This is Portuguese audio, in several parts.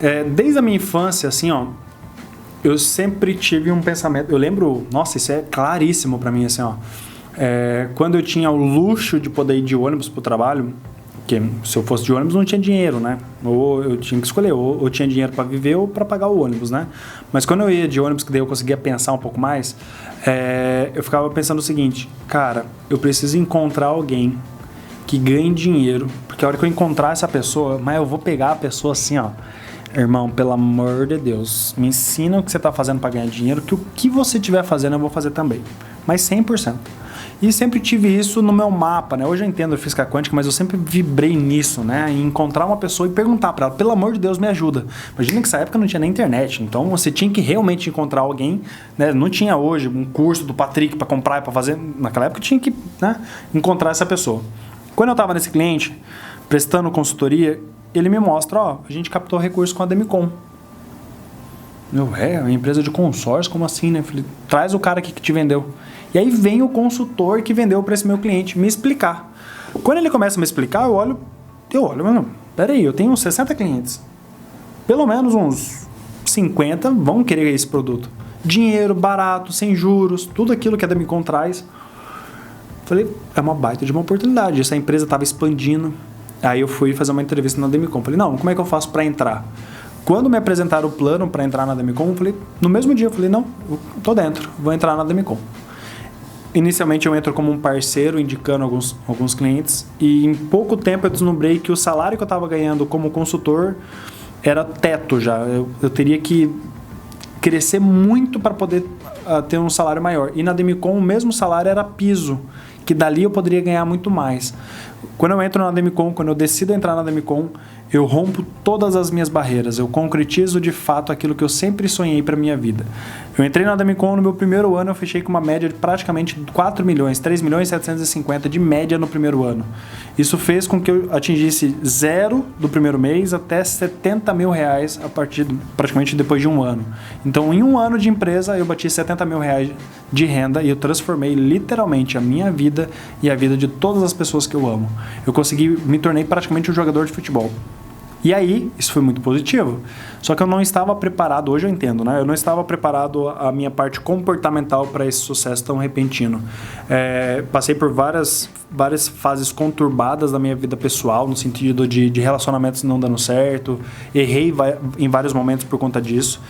Desde a minha infância, assim, ó, eu sempre tive um pensamento. Eu lembro, nossa, isso é claríssimo pra mim, assim, ó. Quando eu tinha o luxo de poder ir de ônibus pro trabalho, porque se eu fosse de ônibus não tinha dinheiro, né? Ou eu tinha que escolher, ou eu tinha dinheiro para viver ou para pagar o ônibus, né? Mas quando eu ia de ônibus, que daí eu conseguia pensar um pouco mais, eu ficava pensando o seguinte: cara, eu preciso encontrar alguém que ganhe dinheiro, porque a hora que eu encontrar essa pessoa, mas eu vou pegar a pessoa assim, ó. Irmão, pelo amor de Deus, me ensina o que você está fazendo para ganhar dinheiro, que o que você estiver fazendo eu vou fazer também, mas 100%. E sempre tive isso no meu mapa, né? Hoje eu entendo a física quântica, mas eu sempre vibrei nisso, né? Em encontrar uma pessoa e perguntar para ela, pelo amor de Deus, me ajuda. Imagina que nessa época não tinha nem internet, então você tinha que realmente encontrar alguém, né? Não tinha hoje um curso do Patrick para comprar e para fazer. Naquela época tinha que, né, encontrar essa pessoa. Quando eu estava nesse cliente, prestando consultoria, ele me mostra, ó, a gente captou recursos com a Demicon. Uma empresa de consórcio, como assim, né? Falei, traz o cara aqui que te vendeu. E aí vem o consultor que vendeu para esse meu cliente me explicar. Quando ele começa a me explicar, eu olho, mano, peraí, eu tenho uns 60 clientes. Pelo menos uns 50 vão querer esse produto. Dinheiro, barato, sem juros, tudo aquilo que a Demicon traz. Falei, é uma baita de uma oportunidade. Essa empresa estava expandindo. Aí eu fui fazer uma entrevista na Demicon. Falei, não, como é que eu faço para entrar? Quando me apresentaram o plano para entrar na Demicon, no mesmo dia eu falei, não, eu tô dentro, vou entrar na Demicon. Inicialmente eu entro como um parceiro, indicando alguns clientes, e em pouco tempo eu deslumbrei que o salário que eu estava ganhando como consultor era teto já. Eu teria que crescer muito para poder ter um salário maior. E na Demicon o mesmo salário era piso, que dali eu poderia ganhar muito mais. Quando eu entro na Demicon, quando eu decido entrar na Demicon, eu rompo todas as minhas barreiras, eu concretizo de fato aquilo que eu sempre sonhei para minha vida. Eu entrei na Demicon, no meu primeiro ano eu fechei com uma média de praticamente 4 milhões, 3 milhões e 750 de média no primeiro ano. Isso fez com que eu atingisse zero do primeiro mês até 70 mil reais a partir praticamente depois de um ano. Então em um ano de empresa eu bati 70 mil reais de renda e eu transformei literalmente a minha vida e a vida de todas as pessoas que eu amo. Eu me tornei praticamente um jogador de futebol. E aí, isso foi muito positivo. Só que eu não estava preparado, hoje eu entendo, né? Eu não estava preparado a minha parte comportamental para esse sucesso tão repentino. Passei por várias fases conturbadas da minha vida pessoal, no sentido de relacionamentos não dando certo. Errei em vários momentos por conta disso.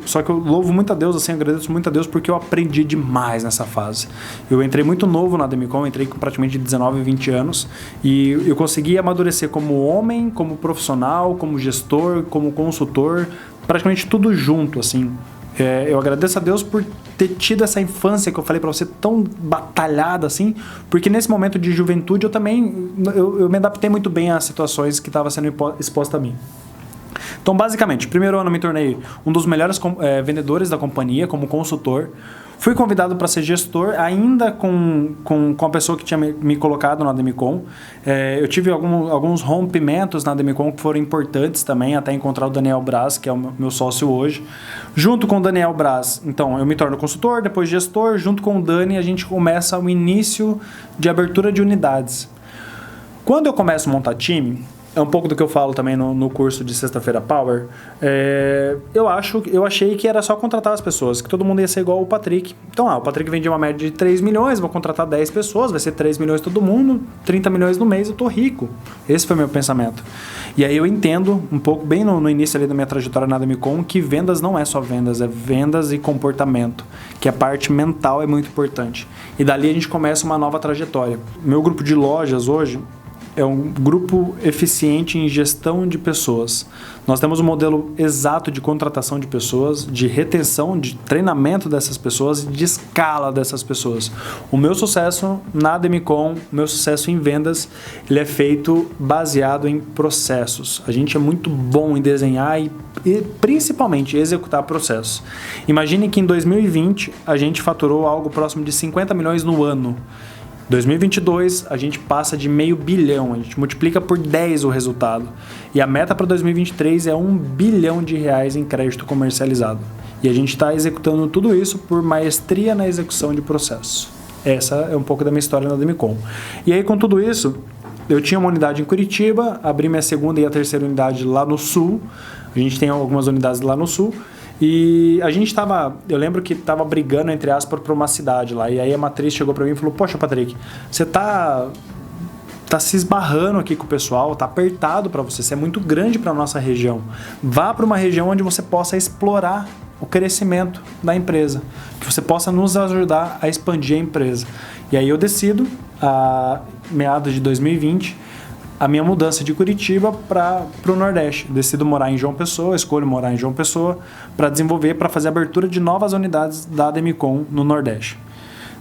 Só que eu louvo muito a Deus, assim, agradeço muito a Deus porque eu aprendi demais nessa fase. Eu entrei muito novo na Demicon, entrei com praticamente 19, 20 anos e eu consegui amadurecer como homem, como profissional, como gestor, como consultor, praticamente tudo junto, assim. Eu agradeço a Deus por ter tido essa infância que eu falei pra você tão batalhada assim, porque nesse momento de juventude eu me adaptei muito bem às situações que estavam sendo expostas a mim. Então, basicamente, primeiro ano eu me tornei um dos melhores vendedores da companhia como consultor. Fui convidado para ser gestor, ainda com a pessoa que tinha me colocado na Demicon. Eu tive alguns rompimentos na Demicon que foram importantes também, até encontrar o Daniel Braz, que é o meu sócio hoje. Junto com o Daniel Braz, então, eu me torno consultor, depois gestor. Junto com o Dani, a gente começa o início de abertura de unidades. Quando eu começo a montar time, é um pouco do que eu falo também no curso de Sexta-feira Power. Eu achei que era só contratar as pessoas, que todo mundo ia ser igual o Patrick. Então, o Patrick vendia uma média de 3 milhões, vou contratar 10 pessoas, vai ser 3 milhões todo mundo, 30 milhões no mês, eu tô rico. Esse foi o meu pensamento. E aí eu entendo, um pouco bem no início ali da minha trajetória na Demicon, que vendas não é só vendas, é vendas e comportamento, que a parte mental é muito importante. E dali a gente começa uma nova trajetória. Meu grupo de lojas hoje é um grupo eficiente em gestão de pessoas. Nós temos um modelo exato de contratação de pessoas, de retenção, de treinamento dessas pessoas e de escala dessas pessoas. O meu sucesso na Demicon, o meu sucesso em vendas, ele é feito baseado em processos. A gente é muito bom em desenhar e principalmente executar processos. Imagine que em 2020 a gente faturou algo próximo de 50 milhões no ano. 2022, a gente passa de $500 milhão, a gente multiplica por 10 o resultado. E a meta para 2023 é R$1 bilhão em crédito comercializado. E a gente está executando tudo isso por maestria na execução de processos. Essa é um pouco da minha história na Demicon. E aí, com tudo isso, eu tinha uma unidade em Curitiba, abri minha segunda e a terceira unidade lá no Sul. A gente tem algumas unidades lá no Sul. E a gente eu lembro que tava brigando, entre aspas, por uma cidade lá. E aí a matriz chegou para mim e falou, poxa, Patrick, você tá se esbarrando aqui com o pessoal, tá apertado para você é muito grande para nossa região. Vá para uma região onde você possa explorar o crescimento da empresa, que você possa nos ajudar a expandir a empresa. E aí eu decido, a meados de 2020, a minha mudança de Curitiba para o Nordeste. Decido morar em João Pessoa, escolho morar em João Pessoa para desenvolver, para fazer a abertura de novas unidades da Ademicon no Nordeste.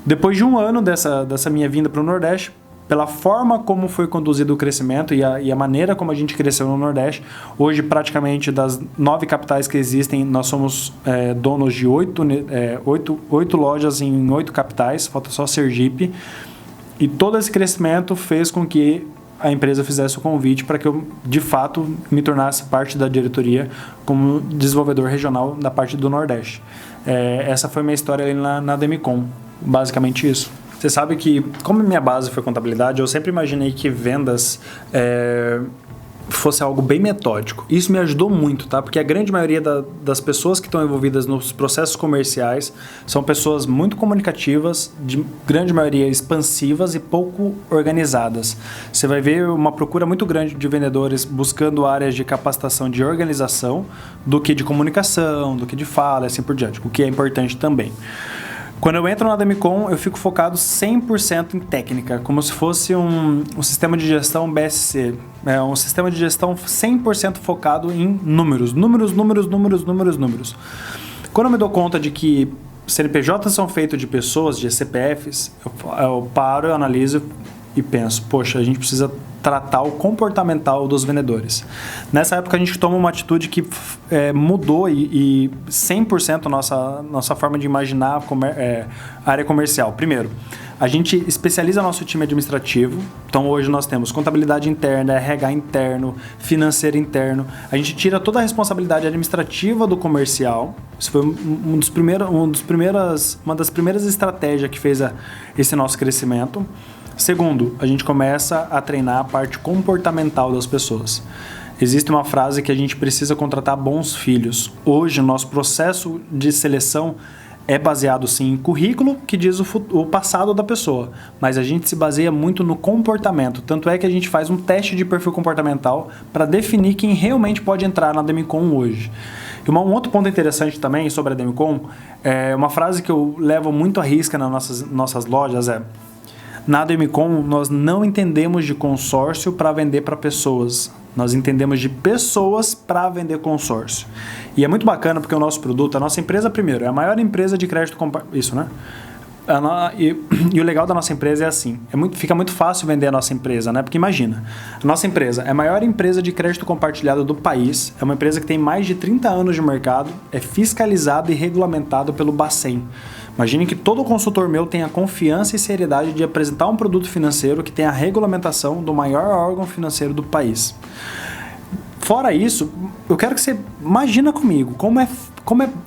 Depois de um ano dessa minha vinda para o Nordeste, pela forma como foi conduzido o crescimento e a maneira como a gente cresceu no Nordeste, hoje praticamente das 9 capitais que existem, nós somos donos de 8 lojas em 8 capitais, falta só Sergipe, e todo esse crescimento fez com que a empresa fizesse o convite para que eu, de fato, me tornasse parte da diretoria como desenvolvedor regional da parte do Nordeste. Essa foi minha história ali na Ademicon, basicamente isso. Você sabe que, como minha base foi contabilidade, eu sempre imaginei que vendas fosse algo bem metódico. Isso me ajudou muito, tá? Porque a grande maioria das pessoas que estão envolvidas nos processos comerciais são pessoas muito comunicativas, de grande maioria expansivas e pouco organizadas. Você vai ver uma procura muito grande de vendedores buscando áreas de capacitação de organização do que de comunicação, do que de fala e assim por diante, o que é importante também. Quando eu entro na Ademicon, eu fico focado 100% em técnica, como se fosse um sistema de gestão BSC. É um sistema de gestão 100% focado em números. Números. Quando eu me dou conta de que CNPJs são feitos de pessoas, de CPFs, eu paro, eu analiso e penso, poxa, a gente precisa tratar o comportamental dos vendedores. Nessa época a gente toma uma atitude que mudou e 100% nossa forma de imaginar a área comercial. Primeiro, a gente especializa nosso time administrativo, então hoje nós temos contabilidade interna, RH interno, financeiro interno. A gente tira toda a responsabilidade administrativa do comercial. Isso foi uma das primeiras estratégias que fez esse nosso crescimento. Segundo, a gente começa a treinar a parte comportamental das pessoas. Existe uma frase que a gente precisa contratar bons filhos. Hoje, o nosso processo de seleção é baseado sim em currículo, que diz o passado da pessoa, mas a gente se baseia muito no comportamento. Tanto é que a gente faz um teste de perfil comportamental para definir quem realmente pode entrar na Ademicon hoje. E um outro ponto interessante também sobre a Ademicon, uma frase que eu levo muito à risca nas nossas lojas na Ademicon, nós não entendemos de consórcio para vender para pessoas. Nós entendemos de pessoas para vender consórcio. E é muito bacana porque o nosso produto, a nossa empresa, primeiro, é a maior empresa de crédito compartilhado. Isso, né? E o legal da nossa empresa é assim, fica muito fácil vender a nossa empresa, né? Porque imagina, a nossa empresa é a maior empresa de crédito compartilhado do país, é uma empresa que tem mais de 30 anos de mercado, é fiscalizado e regulamentado pelo Bacen. Imagine que todo consultor meu tenha confiança e seriedade de apresentar um produto financeiro que tenha a regulamentação do maior órgão financeiro do país. Fora isso, eu quero que você imagina comigo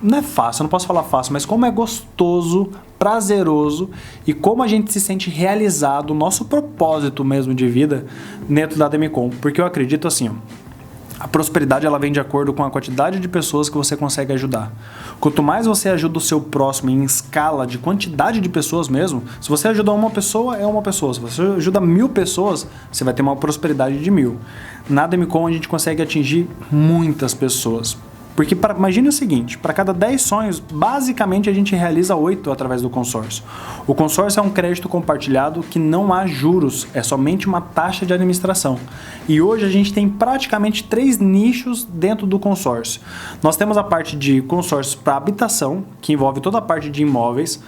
não é fácil, eu não posso falar fácil, mas como é gostoso, prazeroso e como a gente se sente realizado, o nosso propósito mesmo de vida dentro da Ademicon. Porque eu acredito assim, a prosperidade ela vem de acordo com a quantidade de pessoas que você consegue ajudar. Quanto mais você ajuda o seu próximo em escala de quantidade de pessoas mesmo, se você ajuda uma pessoa, é uma pessoa. Se você ajuda 1000 pessoas, você vai ter uma prosperidade de 1000. Na Ademicon a gente consegue atingir muitas pessoas. Porque imagine o seguinte, para cada 10 sonhos, basicamente a gente realiza 8 através do consórcio. O consórcio é um crédito compartilhado que não há juros, é somente uma taxa de administração. E hoje a gente tem praticamente 3 nichos dentro do consórcio. Nós temos a parte de consórcio para habitação, que envolve toda a parte de imóveis.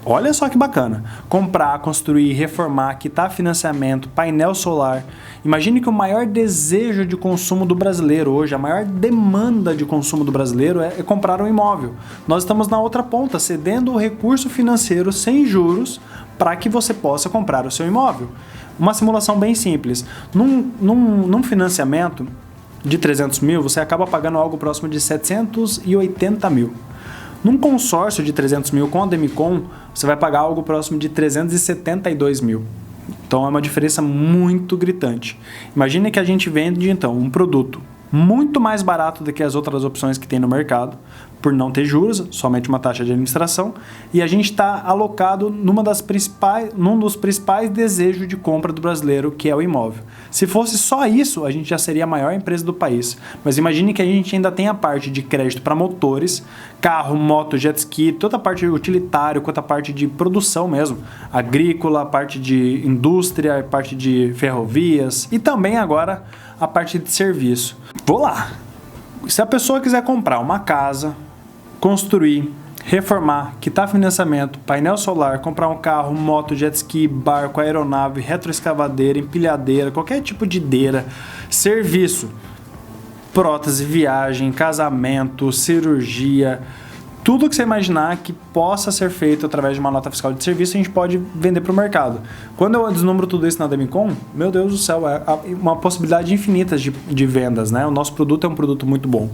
Olha só que bacana, comprar, construir, reformar, quitar financiamento, painel solar. Imagine que o maior desejo de consumo do brasileiro hoje, a maior demanda de consumo do brasileiro é comprar um imóvel. Nós estamos na outra ponta, cedendo o recurso financeiro sem juros para que você possa comprar o seu imóvel. Uma simulação bem simples. Num financiamento de 300 mil, você acaba pagando algo próximo de 780 mil. Num consórcio de 300 mil com a Ademicon, você vai pagar algo próximo de 372 mil. Então é uma diferença muito gritante. Imagine que a gente vende então um produto muito mais barato do que as outras opções que tem no mercado, por não ter juros, somente uma taxa de administração, e a gente está alocado num dos principais desejos de compra do brasileiro, que é o imóvel. Se fosse só isso, a gente já seria a maior empresa do país. Mas imagine que a gente ainda tem a parte de crédito para motores, carro, moto, jet ski, toda a parte utilitária, quanto a parte de produção mesmo, agrícola, a parte de indústria, a parte de ferrovias e também agora a parte de serviço. Vou lá! Se a pessoa quiser comprar uma casa, construir, reformar, quitar financiamento, painel solar, comprar um carro, moto, jet ski, barco, aeronave, retroescavadeira, empilhadeira, qualquer tipo de deira, serviço, prótese, viagem, casamento, cirurgia, tudo que você imaginar que possa ser feito através de uma nota fiscal de serviço, a gente pode vender para o mercado. Quando eu desnumero tudo isso na Demicon, meu Deus do céu, é uma possibilidade infinita de vendas, né? O nosso produto é um produto muito bom.